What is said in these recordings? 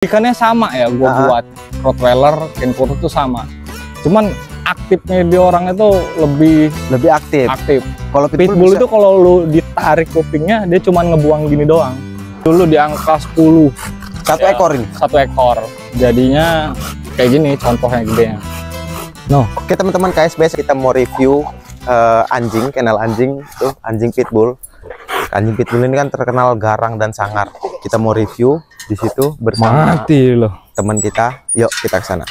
Ikannya sama ya, gua buat Rottweiler, Kenfur itu sama. Cuman aktifnya di orang itu lebih aktif. Kalau Pitbull itu kalau lu ditarik kupingnya dia cuman ngebuang gini doang. Dulu di angka 10. Satu ekor ini. Satu ekor. Jadinya kayak gini contohnya gedenya. Oke teman-teman, KSBS kita mau review anjing, kennel anjing tuh, anjing pitbull. Anjing pitbull ini kan terkenal garang dan sangar. Kita mau review di situ bersama teman kita. Yuk kita ke sana.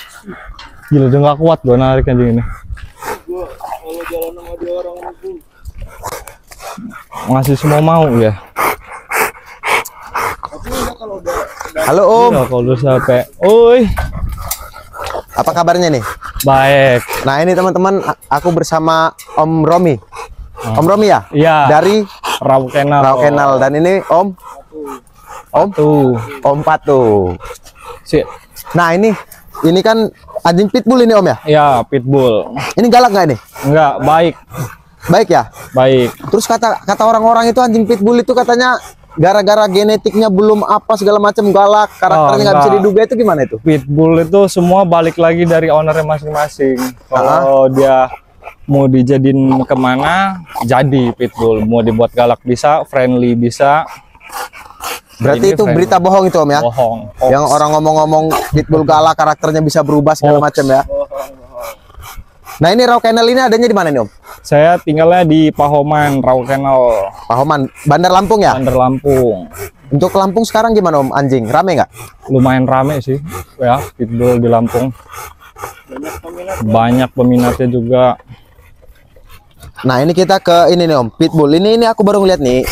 Gila, udah nggak kuat gua narik anjing ini. Gua kalau jalan sama dia orang itu Masih semua mau ya. Halo Om. Iya, kalau udah sampai. Oi. Apa kabarnya nih? Baik. Nah ini teman-teman, aku bersama Om Romi. Om Romi ya? Iya. Dari Raw Kennel. Raw Kennel. Dan ini Om Patu. Sip. Nah ini kan anjing pitbull ini Om ya? Ya, pitbull. Ini galak nggak ini? Enggak, baik. Baik ya? Baik. Terus kata orang-orang itu anjing pitbull itu katanya gara-gara genetiknya belum apa segala macam galak, karakternya nggak bisa diduga, itu gimana itu? Pitbull itu semua balik lagi dari ownernya masing-masing. Kalau dia mau dijadiin kemana, jadi pitbull. Mau dibuat galak bisa, friendly bisa. Berarti ini itu friendly. berita bohong itu Om ya? Bohong. Yang orang ngomong-ngomong pitbull galak, karakternya bisa berubah segala macam ya? Nah ini Raw Kennel ini adanya di mana nih Om? Saya tinggalnya di Pahoman, Raw Kennel. Pahoman, Bandar Lampung ya? Bandar Lampung. Untuk Lampung sekarang gimana Om? Anjing rame nggak? Lumayan rame sih ya, pitbull di Lampung. Banyak peminatnya juga. Nah ini kita ke ini nih Om, pitbull. Ini aku baru ngeliat nih.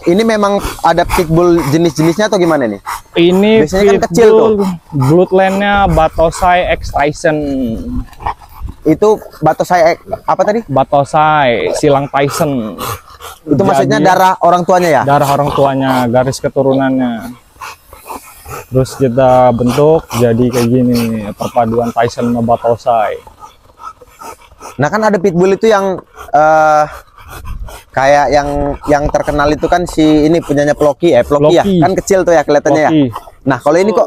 Ini memang ada pitbull jenis-jenisnya atau gimana nih? Ini biasanya kan kecil tuh. Bloodline-nya Batosai X Tyson. Itu Batosai apa tadi? Batosai silang Tyson. Itu maksudnya darah orang tuanya ya? Darah orang tuanya, garis keturunannya. Terus kita bentuk jadi kayak gini, perpaduan Tyson sama Batosai. Nah kan ada pitbull itu yang kayak yang terkenal itu kan si ini punyanya Plocky ya, Plocky. Ya, kan kecil tuh ya kelihatannya ya. Nah kalau ini kok,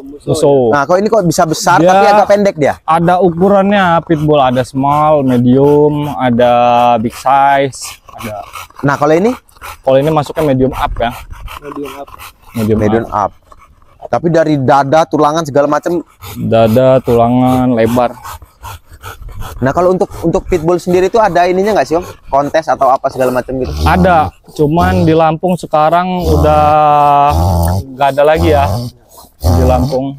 nah kalau ini kok bisa besar dia tapi agak pendek dia. Ada ukurannya pitbull, ada small, medium, ada big size, ada. Nah kalau ini masuknya medium up ya. medium up. Tapi dari dada, tulangan segala macam. Dada, tulangan, lebar. Nah kalau untuk pitbull sendiri itu ada ininya nggak sih Om? Kontes atau apa segala macam gitu? Ada, cuman di Lampung sekarang udah nggak ada lagi ya. Di Lampung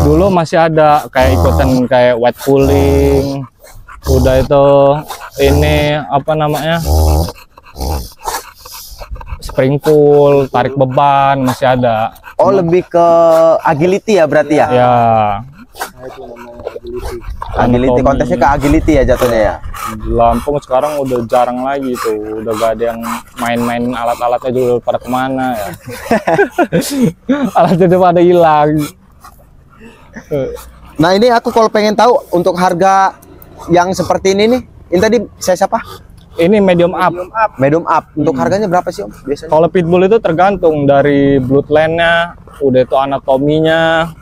dulu masih ada kayak ikutan kayak wet pulling, udah itu ini apa namanya, spring pull, tarik beban masih ada. Oh lebih ke agility ya berarti ya? Ya. Agility, kontesnya ke agility ya jatuhnya ya. Di Lampung sekarang udah jarang lagi tuh, udah gak ada yang main-main alat-alatnya juga pada kemana ya. Alatnya udah pada hilang. Nah ini aku kalau pengen tahu untuk harga yang seperti ini nih, ini tadi saya siapa? Ini medium up. Medium up. Untuk harganya berapa sih Om biasanya? Kalau pitbull itu tergantung dari bloodline-nya, udah itu anatominya,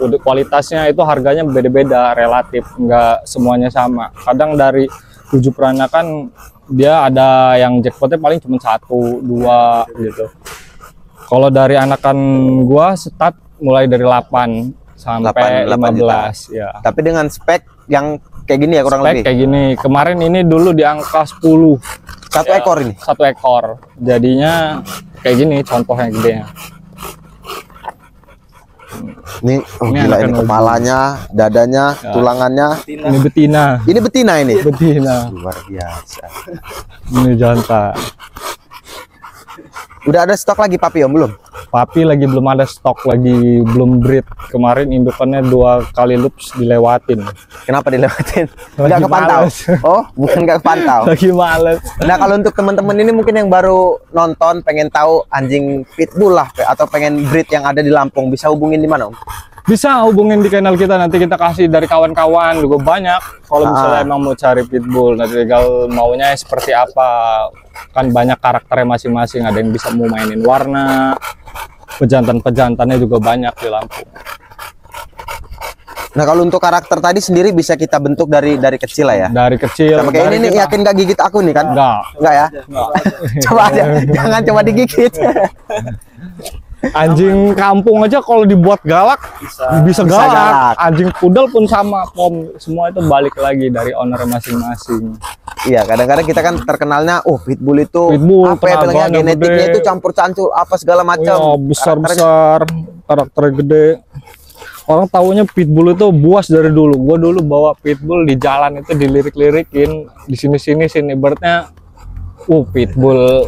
udah kualitasnya, itu harganya beda-beda relatif, nggak semuanya sama. Kadang dari 7 peranakan dia ada yang jackpotnya paling cuma 1, 2 gitu. Kalau dari anakan gua start mulai dari 8 sampai 15 ya. Tapi dengan spek yang kayak gini ya kurang lebih. Kayak gini. Kemarin ini dulu di angka 10. Satu ya, ekor ini. Satu ekor. Jadinya kayak gini contohnya gedenya. Ini gila ini kepalanya, dadanya, ya, tulangannya. Ini betina. Ini betina ini. Betina. Luar biasa. Ini jantan. Udah ada stok lagi papi Om belum? Papi lagi belum ada stok, lagi belum breed. Kemarin indukannya 2 kali loops dilewatin. Kenapa dilewatin? Nggak kepantau. Males. Oh, bukan nggak kepantau. Lagi males. Nah kalau untuk teman-teman ini mungkin yang baru nonton pengen tahu anjing pitbull lah atau pengen breed yang ada di Lampung, bisa hubungin di mana Om? Bisa hubungin di channel kita, nanti kita kasih dari kawan-kawan juga banyak. Kalau misalnya emang mau cari pitbull, nanti tinggal maunya seperti apa. Kan banyak karakternya masing-masing, ada yang bisa mau mainin warna, Pejantan-pejantannya juga banyak di Lampung. Nah, kalau untuk karakter tadi sendiri bisa kita bentuk dari kecil lah ya. Dari kecil. Sama kayak ini nih, yakin gak gigit aku nih kan? Enggak ya? Coba aja, jangan coba digigit. Anjing kampung aja kalau dibuat galak bisa galak. Anjing pudel pun sama, Pom. Semua itu balik lagi dari owner masing-masing. Iya, kadang-kadang kita kan terkenalnya, pitbull itu apa ya bilangnya, genetiknya itu campur-campur apa segala macam. Oh, besar-besar, karakternya gede. Orang taunya pitbull itu buas dari dulu. Gua dulu bawa pitbull di jalan itu dilirik-lirikin, di sini ibaratnya pitbull.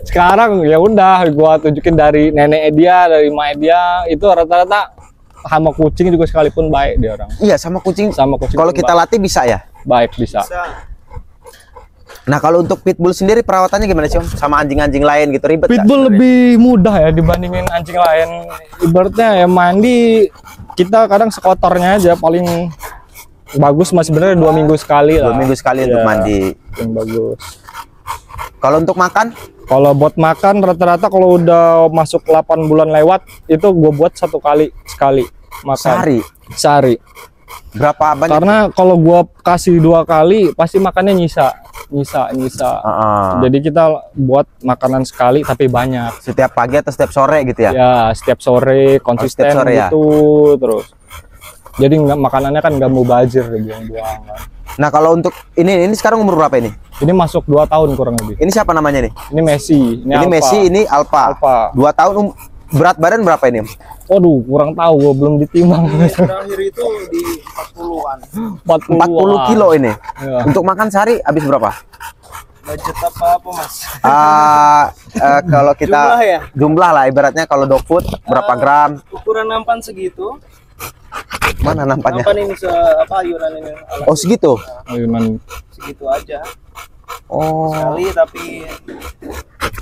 Sekarang ya udah gua tunjukin dari nenek dia, dari emak dia, itu rata-rata sama kucing juga sekalipun baik dia orang. Iya, sama kucing. Kucing kalau kita latih bisa ya? Baik, bisa. Nah, kalau untuk pitbull sendiri perawatannya gimana sih, Om? Sama anjing-anjing lain gitu, ribet Pitbull lebih mudah ya dibandingin anjing lain. Ibaratnya ya mandi kita kadang sekotornya aja, paling bagus masih sebenarnya 2 minggu sekali lah. 2 minggu sekali untuk mandi. Yang bagus. Kalau untuk makan? Kalau buat makan rata-rata kalau udah masuk 8 bulan lewat itu gue buat 1 kali sekali makan. Sehari. Berapa banyak? Karena kalau gue kasih 2 kali pasti makannya nyisa. Jadi kita buat makanan sekali tapi banyak. Setiap pagi atau setiap sore gitu ya? Ya, setiap sore konsisten gitu ya? Terus. Jadi makanannya kan nggak mau bazir dibuang-buang kan. Nah, kalau untuk ini sekarang umur berapa ini? Ini masuk 2 tahun kurang lebih. Ini siapa namanya nih? Ini Messi. Ini Messi, ini Alpha. 2 tahun. Berat badan berapa ini? Waduh, kurang tahu, gua belum ditimbang. Terakhir itu di 40-an. 40 kilo ini. Ya. Untuk makan sehari habis berapa? Budget apa Mas? Kalau kita jumlah lah, ibaratnya kalau dog food berapa gram? Ukuran nampan segitu. Mana nampannya? Nampan ini ayunan ini. Oh, segitu? Ayunan segitu aja. Oh. Sekali tapi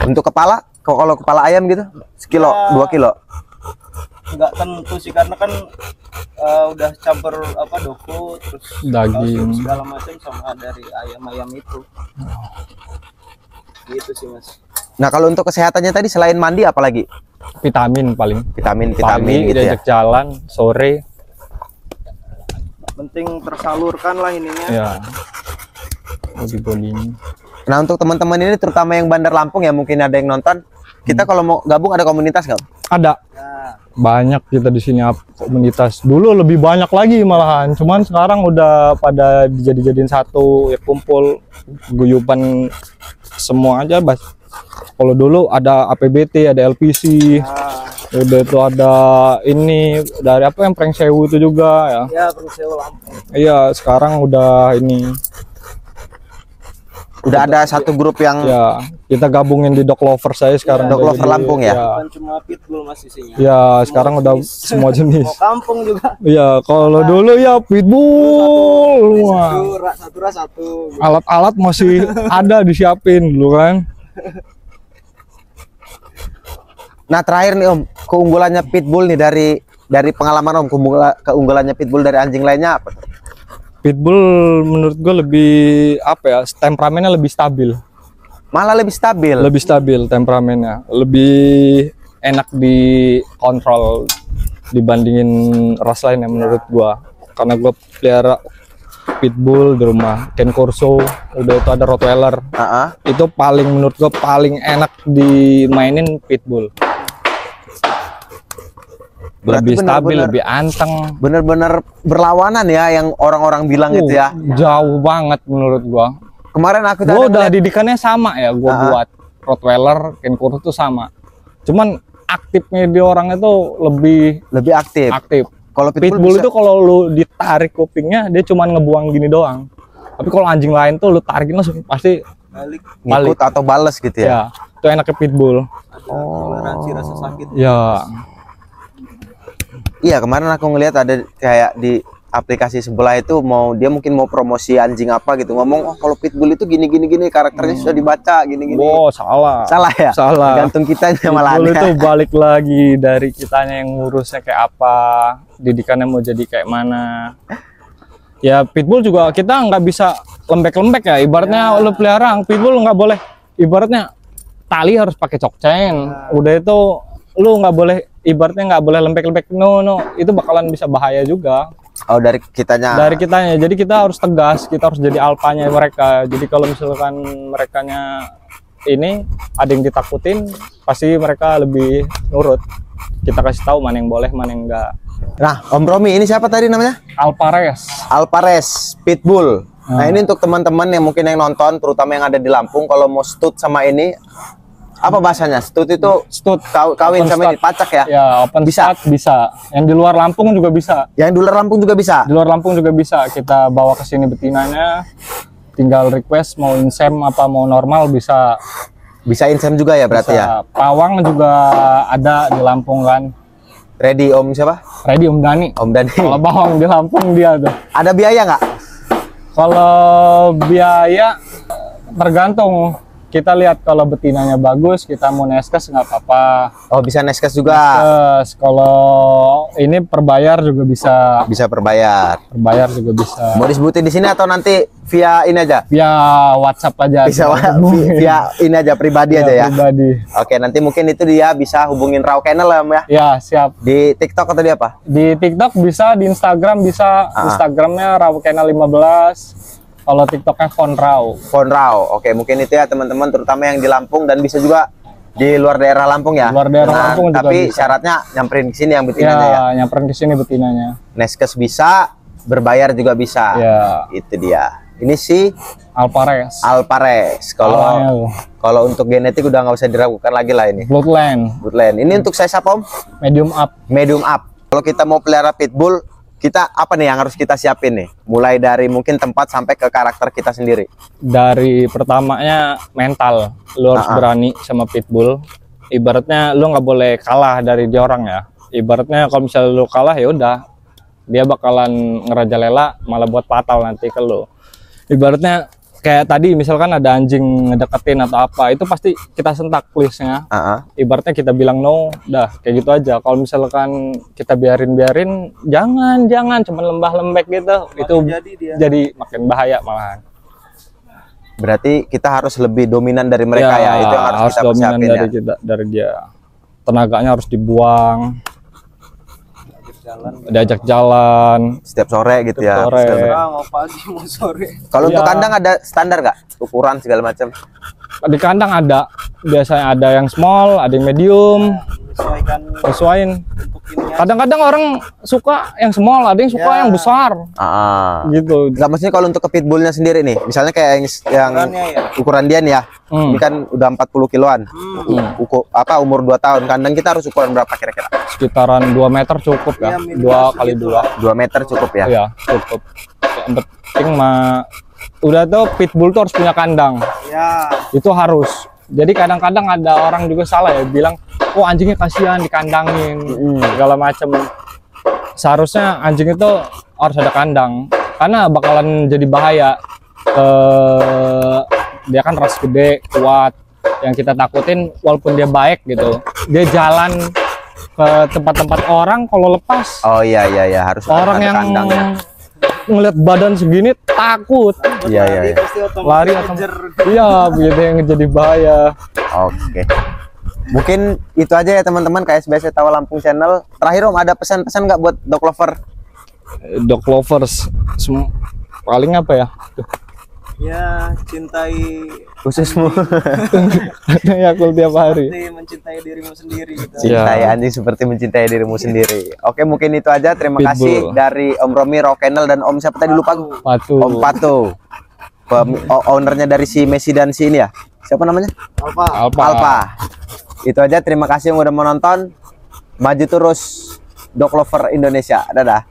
untuk kepala? Kalau kepala ayam gitu? Sekilo, 2 kilo? Enggak tentu sih, karena kan udah campur doku terus daging segala macam sama dari ayam itu. Gitu sih Mas. Nah, kalau untuk kesehatannya tadi selain mandi apalagi? Vitamin paling. Vitamin pagi, gitu ya. Jalan, sore. Penting tersalurkan lah ininya. Ya. Body-body. Nah, untuk teman-teman ini terutama yang Bandar Lampung ya, mungkin ada yang nonton. Kita kalau mau gabung ada komunitas nggak? Ada. Banyak kita di sini komunitas. Dulu lebih banyak lagi malahan. Cuman sekarang udah pada dijadiin satu ya, kumpul guyuban semua aja, Bas. Kalau dulu ada APBT, ada LPC. Udah itu ada ini dari apa yang Prank Sewu itu juga ya. Ya, Prank Sewu Lampung. Iya, sekarang udah ini. Udah ada satu grup yang ya kita gabungin di Dog Lover saya sekarang. Dog Lover Lampung ya. Bukan cuma pitbull Mas isinya. Ya, sekarang udah semua jenis. Mau kampung juga. Iya, kalau dulu ya pitbull. Satu. Alat-alat masih ada disiapin dulu kan. Nah, terakhir nih Om, keunggulannya pitbull nih dari pengalaman Om, keunggulannya pitbull dari anjing lainnya apa? Pitbull menurut gue lebih apa ya, temperamennya lebih stabil. Malah lebih stabil. Lebih stabil temperamennya, lebih enak dikontrol dibandingin ras lain ya menurut gua. Karena gua pelihara pitbull di rumah, Ken Corso, udah itu ada Rottweiler. Itu paling menurut gua paling enak dimainin pitbull. Lebih stabil, lebih anteng. Bener-bener berlawanan ya yang orang-orang bilang itu ya. Jauh banget menurut gua. Kemarin aku udah didikannya sama ya, gua buat Rottweiler, Ken Corso itu sama. Cuman aktifnya di orang itu lebih aktif. Kalau pitbull itu kalau lu ditarik kupingnya dia cuman ngebuang gini doang. Tapi kalau anjing lain tuh lu tarikin langsung pasti balik atau bales gitu ya. Ya, itu enaknya pitbull. Toleransi rasa sakit. Ya. Iya, kemarin aku ngelihat ada kayak di aplikasi sebelah itu dia mungkin mau promosi anjing apa gitu, ngomong kalau pitbull itu gini karakternya sudah dibaca gini. Oh, salah ya, salah. Gantung kita malah pitbull itu balik lagi dari kitanya yang ngurusnya kayak apa, didikannya mau jadi kayak mana. Ya pitbull juga kita nggak bisa lembek-lembek ya, ibaratnya lu pelihara pitbull nggak boleh ibaratnya tali harus pakai cokcen. Udah itu lu nggak boleh, ibaratnya nggak boleh lembek-lembek, no, itu bakalan bisa bahaya juga. Oh, dari kitanya. Dari kitanya, jadi kita harus tegas, kita harus jadi alfanya mereka. Jadi kalau misalkan merekanya ini ada yang ditakutin, pasti mereka lebih nurut. Kita kasih tahu mana yang boleh, mana yang enggak. Nah, Om Romi, ini siapa tadi namanya? Alpares. Alpares Pitbull. Nah, ini untuk teman-teman yang mungkin yang nonton, terutama yang ada di Lampung, kalau mau stud sama ini, apa bahasanya? Stud itu Stud kawin open sama ini, stud. pacak ya? Ya, open Bisa? stud bisa. Yang di luar Lampung juga bisa. Yang di luar Lampung juga bisa? Di luar Lampung juga bisa. Kita bawa ke sini betinanya. Tinggal request mau insem apa mau normal bisa. Bisa insem juga ya berarti ya? Bisa. Pawang juga ada di Lampung kan. Ready Om siapa? Ready Om Dani. Om Dani. Kalau bawang di Lampung dia tuh. Ada biaya nggak? Kalau biaya tergantung. Kita lihat kalau betinanya bagus, kita mau neskes nggak apa-apa. Oh, bisa neskes juga? Neskes. Kalau ini perbayar juga bisa. Bisa perbayar. Perbayar juga bisa. Mau disebutin di sini atau nanti via ini aja? Via WhatsApp aja. Bisa via ini aja, pribadi aja ya? Pribadi. Oke, nanti mungkin itu dia bisa hubungin Raw Kennel ya, Om ya? Ya, siap. Di TikTok atau di apa? Di TikTok bisa, di Instagram bisa. Instagramnya Rawkena 15. Kalau TikToknya Fonraw. Fonraw. Oke, mungkin itu ya teman-teman, terutama yang di Lampung dan bisa juga di luar daerah Lampung ya. Luar daerah Lampung juga tapi bisa. syaratnya nyamperin ke sini yang betinanya ya. Nyamperin ke sini betinanya. Neskes bisa, berbayar juga bisa. Ya. Itu dia. Ini si Alpares. Alpares. Kalau untuk genetik udah nggak usah diragukan lagi lah ini. Bloodline. Bloodline. Ini untuk size apa, Om? Medium up. Medium up. Kalau kita mau pelihara pitbull, kita apa nih yang harus kita siapin nih? Mulai dari mungkin tempat sampai ke karakter kita sendiri. Dari pertamanya mental. Lu harus berani sama pitbull. Ibaratnya lu nggak boleh kalah dari dia orang ya. Ibaratnya kalau misalnya lu kalah ya udah, dia bakalan ngerajalela, malah buat fatal nanti ke lu. Ibaratnya kayak tadi misalkan ada anjing ngedeketin atau apa, itu pasti kita sentak listnya. Ibaratnya kita bilang no, dah kayak gitu aja. Kalau misalkan kita biarin jangan cuma lembek gitu, itu jadi makin bahaya malahan. Berarti kita harus lebih dominan dari mereka ya, itu yang harus kita dominan persiapin dari dia. Tenaganya harus dibuang, diajak jalan setiap sore gitu ya. sore. Mau pagi mau sore. Kalau untuk kandang ada standar nggak? Ukuran segala macam? Di kandang ada, biasanya ada yang small, ada yang medium, sesuaiin. Kadang-kadang orang suka yang small, ada yang suka yang besar. Gitu. Nggak, maksudnya kalau untuk ke pitbullnya sendiri nih, misalnya kayak yang ukuran dia nih ya, ini kan udah 40 kiloan, umur 2 tahun, kandang kita harus ukuran berapa kira-kira? Sekitaran 2 meter cukup ya, 2 kali 2. 2 meter cukup ya? Iya, cukup. Yang penting mah udah tuh pitbull tuh harus punya kandang. Ya. Itu harus. Jadi kadang-kadang ada orang juga salah ya, bilang, oh anjingnya kasihan dikandangin, segala macem. Seharusnya anjing itu harus ada kandang, karena bakalan jadi bahaya. Dia kan ras gede, kuat. Yang kita takutin, walaupun dia baik gitu, dia jalan ke tempat-tempat orang, kalau lepas. Oh iya harus orang ada yang kandang ya. Ngeliat badan segini takut. Iya. Lari atau iya, begitu yang jadi bahaya. Oke. Mungkin itu aja ya teman-teman, KSBC Tawa Lampung Channel. Terakhir Om, ada pesan-pesan nggak buat dog lover? Dog lovers paling apa ya? Ya, cintai Khususmu. Ya aku tiap hari. mencintai dirimu sendiri gitu. Cintai anjing seperti mencintai dirimu sendiri. Oke, mungkin itu aja. Terima kasih dari Om Romi, Raw Kennel, dan Om siapa tadi lupa? Patu. Om Patu. Ownernya dari si Messi dan si ini ya. Siapa namanya? Alpa. Itu aja, terima kasih yang udah menonton. Maju terus dog lover Indonesia. Dadah.